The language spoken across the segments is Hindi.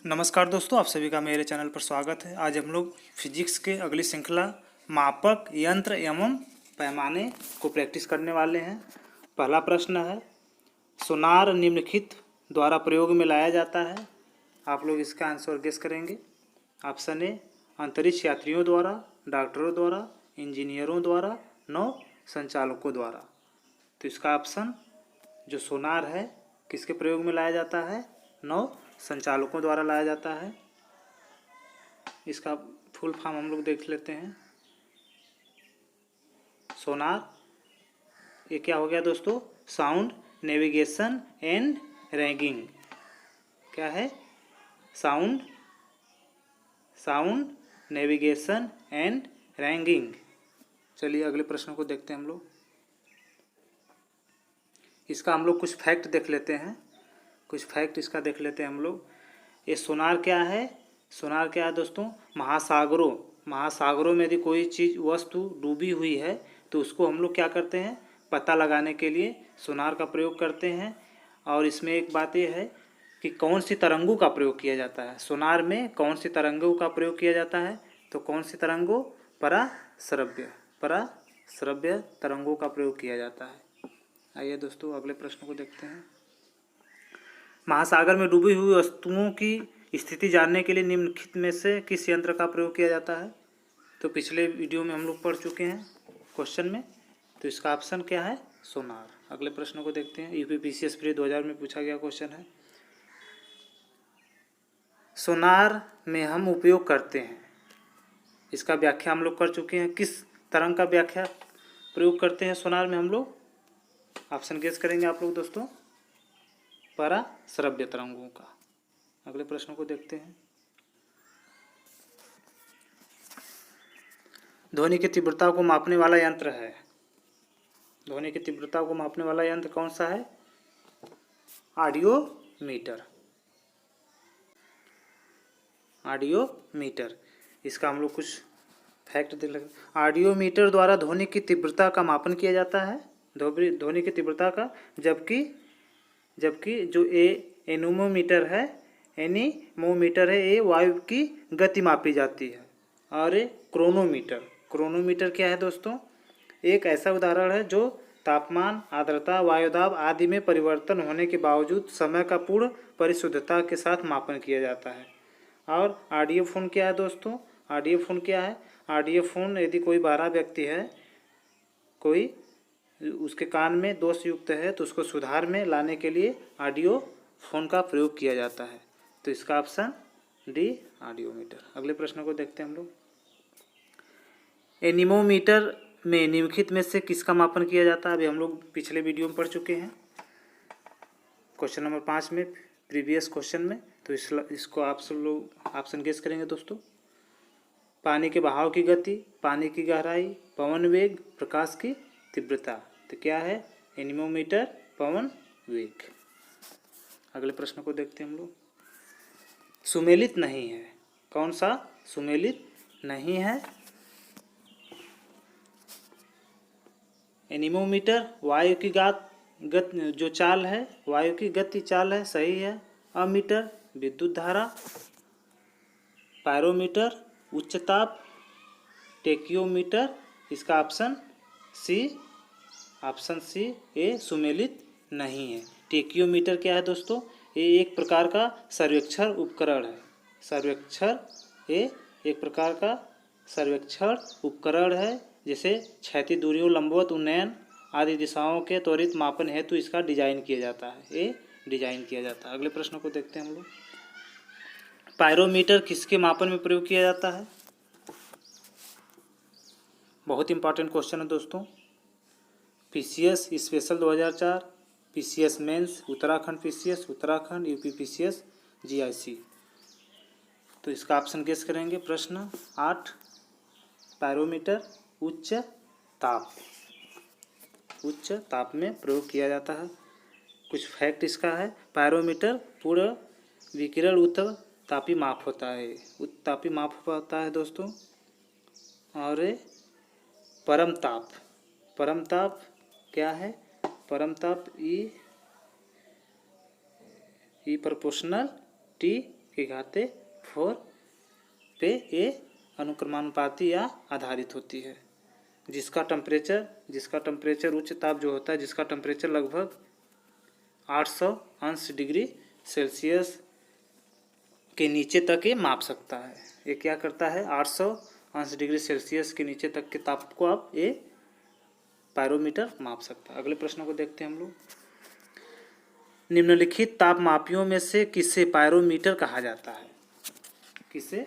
नमस्कार दोस्तों, आप सभी का मेरे चैनल पर स्वागत है। आज हम लोग फिजिक्स के अगली श्रृंखला मापक यंत्र एवं पैमाने को प्रैक्टिस करने वाले हैं। पहला प्रश्न है, सोनार निम्नलिखित द्वारा प्रयोग में लाया जाता है। आप लोग इसका आंसर गेस करेंगे। ऑप्शन ए, अंतरिक्ष यात्रियों द्वारा, डॉक्टरों द्वारा, इंजीनियरों द्वारा, नौ संचालकों द्वारा। तो इसका ऑप्शन जो सोनार है किसके प्रयोग में लाया जाता है? नौ संचालकों द्वारा लाया जाता है। इसका फुल फॉर्म हम लोग देख लेते हैं। सोनार ये क्या हो गया दोस्तों? Sound navigation and ragging. क्या है? Sound navigation and ragging. चलिए अगले प्रश्न को देखते हैं हम लोग। इसका हम लोग कुछ फैक्ट देख लेते हैं। कुछ फैक्ट इसका देख लेते हैं हम लोग। ये सोनार क्या है? सोनार क्या है दोस्तों? महासागरों में यदि कोई चीज़ वस्तु डूबी हुई है तो उसको हम लोग क्या करते हैं? पता लगाने के लिए सोनार का प्रयोग करते हैं। और इसमें एक बात ये है कि कौन सी तरंगों का प्रयोग किया जाता है। सोनार में कौन सी तरंगों का प्रयोग किया जाता है? तो कौन सी तरंगों? पराश्रव्य तरंगों का प्रयोग किया जाता है। आइए दोस्तों अगले प्रश्न को देखते हैं। महासागर में डूबी हुई वस्तुओं की स्थिति जानने के लिए निम्नलिखित में से किस यंत्र का प्रयोग किया जाता है? तो पिछले वीडियो में हम लोग पढ़ चुके हैं क्वेश्चन में। तो इसका ऑप्शन क्या है? सोनार। अगले प्रश्न को देखते हैं। यूपीपीसीएस प्री 2000 में पूछा गया क्वेश्चन है। सोनार में हम उपयोग करते हैं, इसका व्याख्या हम लोग कर चुके हैं। किस तरंग का व्याख्या प्रयोग करते हैं सोनार में हम लोग? ऑप्शन गेस करेंगे आप लोग दोस्तों। पराश्रव्य तरंगों का। अगले प्रश्न को देखते हैं। ध्वनि की तीव्रता को मापने वाला यंत्र है। ध्वनि की तीव्रता को मापने वाला यंत्र कौन सा है? ऑडियोमीटर। ऑडियोमीटर। इसका हम लोग कुछ फैक्ट देख लेते हैं। ऑडियोमीटर द्वारा ध्वनि की तीव्रता का मापन किया जाता है। ध्वनि की तीव्रता का। जबकि जो एनीमोमीटर है, ये वायु की गति मापी जाती है। और ये क्रोनोमीटर क्या है दोस्तों? एक ऐसा उदाहरण है जो तापमान, आर्द्रता, वायुदाब आदि में परिवर्तन होने के बावजूद समय का पूर्ण परिशुद्धता के साथ मापन किया जाता है। और ऑडियोफोन क्या है दोस्तों? ऑडियोफोन क्या है? ऑडियोफोन यदि कोई बहरा व्यक्ति है, कोई उसके कान में दोष युक्त है तो उसको सुधार में लाने के लिए ऑडियोफोन का प्रयोग किया जाता है। तो इसका ऑप्शन डी, ऑडियोमीटर। अगले प्रश्न को देखते हैं हम लोग। एनीमोमीटर में निम्नलिखित में से किसका मापन किया जाता है? अभी हम लोग पिछले वीडियो में पढ़ चुके हैं क्वेश्चन नंबर 5 में, प्रीवियस क्वेश्चन में। तो इसको आप सब लोग ऑप्शन गेस करेंगे दोस्तों। पानी के बहाव की गति, पानी की गहराई, पवन वेग, प्रकाश की तीव्रता। तो क्या है? एनीमोमीटर पवन वेग। अगले प्रश्न को देखते हैं हम लोग। सुमेलित नहीं है। कौन सा सुमेलित नहीं है? एनीमोमीटर वायु की जो चाल है, वायु की गति चाल है, सही है। अमीटर विद्युत धारा, पायरोमीटर उच्च ताप, टेकियोमीटर। इसका ऑप्शन सी, ये सुमेलित नहीं है। टेकियोमीटर क्या है दोस्तों? ये एक प्रकार का सर्वेक्षण उपकरण है। ये एक प्रकार का सर्वेक्षण उपकरण है, जैसे क्षैतिज दूरियों, लंबवत उन्नयन आदि दिशाओं के त्वरित मापन हेतु इसका डिजाइन किया जाता है। अगले प्रश्न को देखते हैं हम लोग। पायरोमीटर किसके मापन में प्रयोग किया जाता है? बहुत इंपॉर्टेंट क्वेश्चन है दोस्तों। PCS special 2004, PCS mains, Uttarakhand PCS, Uttarakhand, UPPCS, GIC. तो इसका ऑप्शन गेस करेंगे। प्रश्न 8, पायरोमीटर उच्च ताप में प्रयोग किया जाता है। कुछ फैक्ट इसका है। पायरोमीटर पूर्ण विकिरण उत्तापी माप होता है दोस्तों। और परम ताप क्या है? परम ताप ई प्रोपोर्शनल टी की घाते 4 पे ये अनुक्रमानुपाती या आधारित होती है। जिसका टेम्परेचर उच्च ताप जो होता है, जिसका टेम्परेचर लगभग 800 अंश डिग्री सेल्सियस के नीचे तक ये माप सकता है। ये क्या करता है, 800 अंश डिग्री सेल्सियस के नीचे तक के ताप को आप ये पायरोमीटर माप सकता है। अगले प्रश्न को देखते हैं हम लोग। निम्नलिखित तापमापियों में से किसे पायरोमीटर कहा जाता है? किसे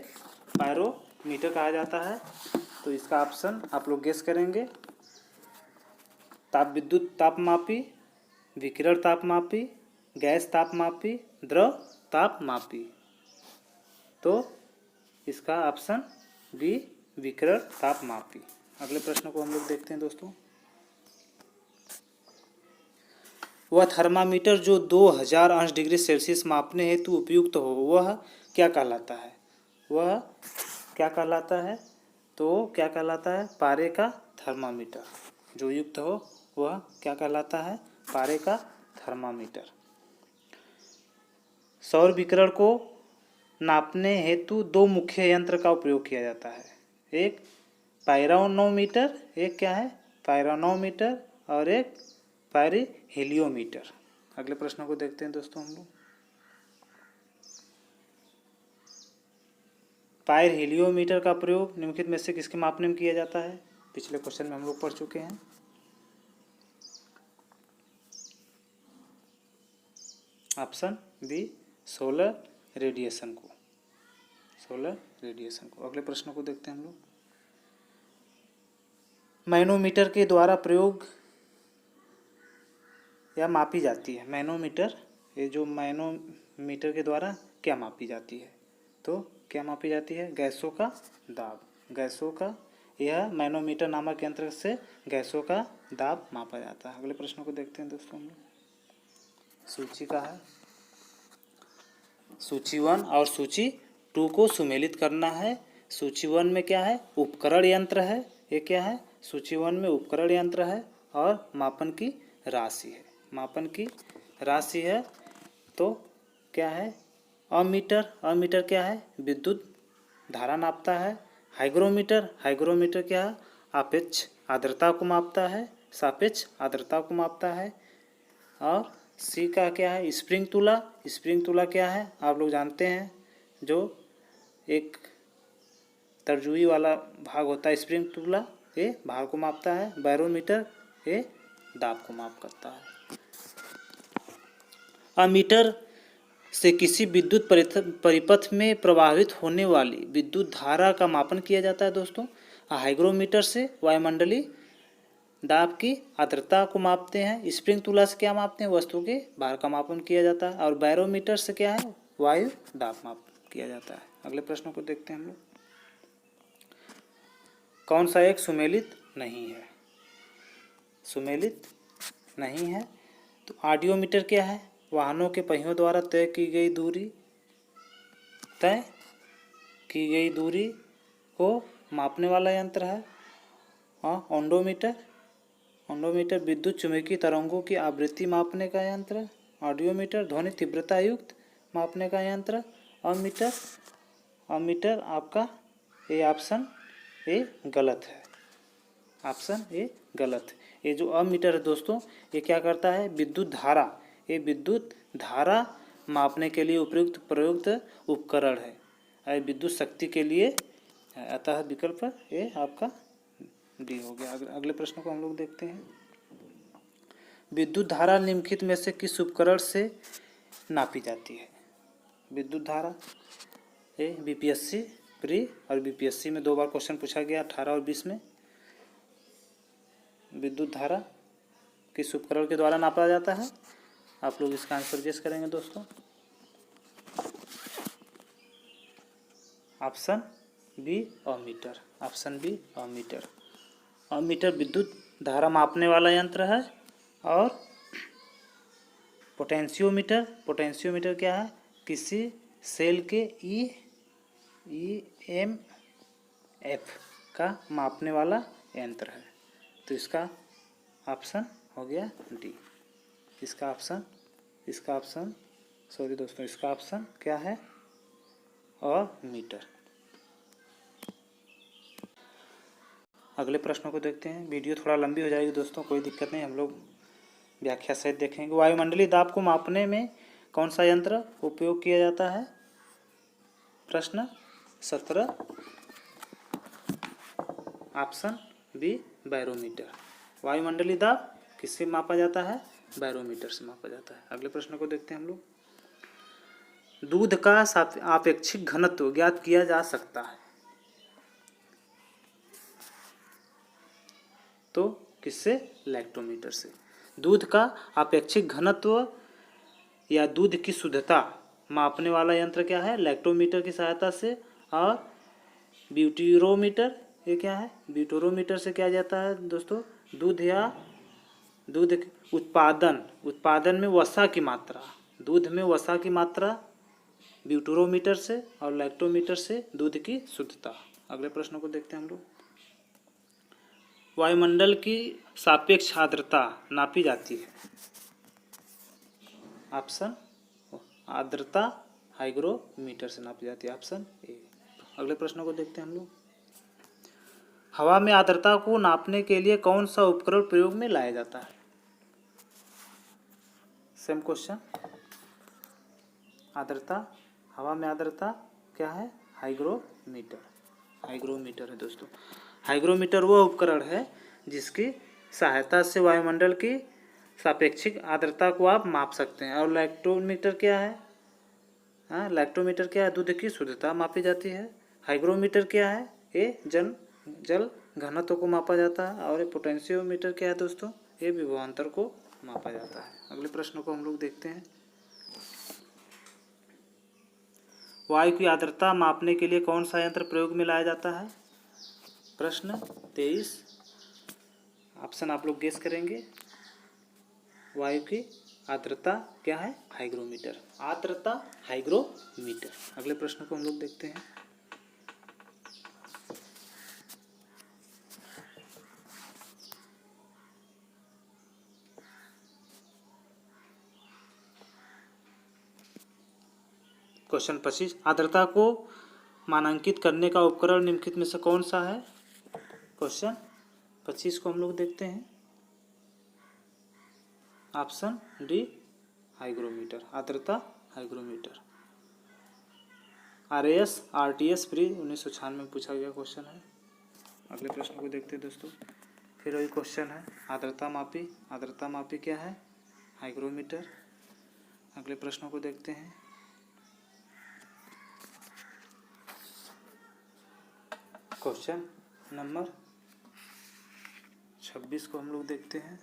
पायरोमीटर कहा जाता है? तो इसका ऑप्शन आप लोग गेस करेंगे। विद्युत तापमापी, विकिरण तापमापी, गैस तापमापी, द्रव तापमापी। तो इसका ऑप्शन बी विकिरण तापमापी। अगले प्रश्न को हम लोग देखते हैं दोस्तों। वह थर्मामीटर जो 2000 अंश डिग्री सेल्सियस मापने हेतु उपयुक्त हो वह क्या कहलाता है? वह क्या कहलाता है? तो क्या कहलाता है? पारे का थर्मामीटर। जो युक्त हो वह क्या कहलाता है? पारे का थर्मामीटर। सौर विकिरण को नापने हेतु 2 मुख्य यंत्र का उपयोग किया जाता है। एक पायरोनोमीटर, एक क्या है? पायरोनोमीटर, और एक पायरिहेलियोमीटर। अगले प्रश्न को देखते हैं दोस्तों हम लोग। पायरिहेलियोमीटर का प्रयोग निम्नलिखित में से किसके मापने में किया जाता है? पिछले क्वेश्चन में हम लोग पढ़ चुके हैं। ऑप्शन बी सोलर रेडिएशन को। सोलर रेडिएशन को। अगले प्रश्न को देखते हैं हम लोग। मैनोमीटर के द्वारा प्रयोग या मापी जाती है। मैनोमीटर, ये जो मैनोमीटर के द्वारा क्या मापी जाती है? तो क्या मापी जाती है? गैसों का दाब। गैसों का, यह मैनोमीटर नामक यंत्र से गैसों का दाब मापा जाता है। अगले प्रश्न को देखते हैं दोस्तों हम लोग। सूची का है। सूची 1 और सूची 2 को सुमेलित करना है। सूची 1 में क्या है? उपकरण यंत्र है। ये क्या है? सूची 1 में उपकरण यंत्र है और मापन की राशि है। मापन की राशि है। तो क्या है? अमीटर। अमीटर क्या है? विद्युत धारा नापता है। हाइग्रोमीटर क्या है? सापेक्ष आर्द्रता को मापता है। सापेक्ष आर्द्रता को मापता है। और सी का क्या है? स्प्रिंग तुला क्या है? आप लोग जानते हैं, जो एक तरजुई वाला भाग होता है स्प्रिंग तुला, ये भार को मापता है। बैरोमीटर ये दाब को माप करता है। अमीटर से किसी विद्युत परिपथ में प्रवाहित होने वाली विद्युत धारा का मापन किया जाता है दोस्तों। हाइग्रोमीटर से वायुमंडलीय दाब की आर्द्रता को मापते हैं। स्प्रिंग तुला से क्या मापते हैं? वस्तु के भार का मापन किया जाता है। और बैरोमीटर से क्या है? वायु दाब माप किया जाता है। अगले प्रश्न को देखते हैं हम लोग। कौन सा एक सुमेलित नहीं है? सुमेलित नहीं है। तो ऑडियोमीटर क्या है? वाहनों के पहियों द्वारा तय की गई दूरी को मापने वाला यंत्र है। और ओडोमीटर विद्युत चुम्बकीय तरंगों की आवृत्ति मापने का यंत्र। ऑडियोमीटर ध्वनि तीव्रता युक्त मापने का यंत्र। अमीटर आपका ये ऑप्शन ये गलत है। ऑप्शन ये गलत है। ये जो अमीटर है दोस्तों, ये क्या करता है? विद्युत धारा मापने के लिए प्रयुक्त उपकरण है। विद्युत शक्ति के लिए, अतः विकल्प ये आपका डी हो गया। अगले प्रश्न को हम लोग देखते हैं। विद्युत धारा निम्नलिखित में से किस उपकरण से नापी जाती है? विद्युत धारा ये बीपीएससी प्री और बीपीएससी में 2 बार क्वेश्चन पूछा गया, 18 और 20 में। विद्युत धारा किस उपकरण के द्वारा नापा जाता है? आप लोग इसका आंसर गेस करेंगे दोस्तों। Option B ammeter. Option B ammeter. Ammeter विद्युत धारा मापने वाला यंत्र है। और पोटेंशियोमीटर क्या है? किसी सेल के EMF का मापने वाला यंत्र है। तो इसका ऑप्शन हो गया डी। इसका ऑप्शन क्या है? और मीटर। अगले प्रश्नों को देखते हैं। वीडियो थोड़ा लंबी हो जाएगी दोस्तों, कोई दिक्कत नहीं, हम लोग व्याख्या सहित देखेंगे। वायुमंडलीय दाब को मापने में कौन सा यंत्र उपयोग किया जाता है? प्रश्न 17, ऑप्शन बी बैरोमीटर। वायुमंडलीय दाब किससे मापा जाता है? बैरोमीटर से मापा जाता है। अगले प्रश्न को देखते हैं हम लोग। दूध का आपेक्षिक घनत्व ज्ञात किया जा सकता है तो किससे? लैक्टोमीटर से। दूध का आपेक्षिक घनत्व या दूध की शुद्धता मापने वाला यंत्र क्या है? लैक्टोमीटर की सहायता से। और ब्यूटेरोमीटर, ये क्या है? ब्यूटेरोमीटर से क्या जाता है दोस्तों? दूध उत्पादन में वसा की मात्रा, दूध में वसा की मात्रा ब्यूटेरोमीटर से, और लैक्टोमीटर से दूध की शुद्धता। अगले प्रश्न को देखते हैं हम लोग। वायुमंडल की सापेक्ष आर्द्रता नापी जाती है। ऑप्शन आर्द्रता हाइग्रोमीटर से नापी जाती है, ऑप्शन ए। अगले प्रश्न को देखते हैं हम लोग। हवा में आर्द्रता को नापने के लिए कौन सा उपकरण प्रयोग में लाया जाता है? Same question. आर्द्रता, हवा में आर्द्रता क्या है? हाइग्रोमीटर। हाइग्रोमीटर है दोस्तों। हाइग्रोमीटर वह उपकरण है जिसकी सहायता से वायुमंडल की सापेक्षिक आर्द्रता को आप माप सकते हैं। और लैक्टोमीटर क्या है? लैक्टोमीटर क्या है? दूध की शुद्धता मापी जाती है। हाइग्रोमीटर क्या है? ये जल घनत्व को मापा जाता है। और पोटेंशियोमीटर क्या है दोस्तों? ये विभवांतर को मापा जाता है। अगले प्रश्न को हम लोग देखते हैं। वायु की आर्द्रता मापने के लिए कौन सा यंत्र प्रयोग में लाया जाता है? प्रश्न 23, ऑप्शन आप लोग गेस करेंगे। वायु की आर्द्रता क्या है? हाइग्रोमीटर। आर्द्रता हाइग्रोमीटर। अगले प्रश्न को हम लोग देखते हैं। क्वेश्चन 25, आर्द्रता को मानांकित करने का उपकरण निम्नलिखित में से कौन सा है? क्वेश्चन 25 को हम लोग देखते हैं। Option D hygrometer. आर्द्रता हाइग्रोमीटर। RAS RTS प्री 1996 में पूछा गया क्वेश्चन है। अगले प्रश्न को देखते हैं दोस्तों। फिर वही क्वेश्चन है, आर्द्रता मापी। आर्द्रता मापी क्या है? हाइग्रोमीटर। अगले प्रश्न को देखते हैं। क्वेश्चन नंबर 26 को हम लोग देखते हैं।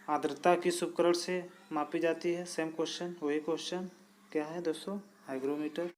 आर्द्रता किस उपकरण से मापी जाती है? सेम क्वेश्चन, वही क्वेश्चन क्या है दोस्तों? हाइग्रोमीटर।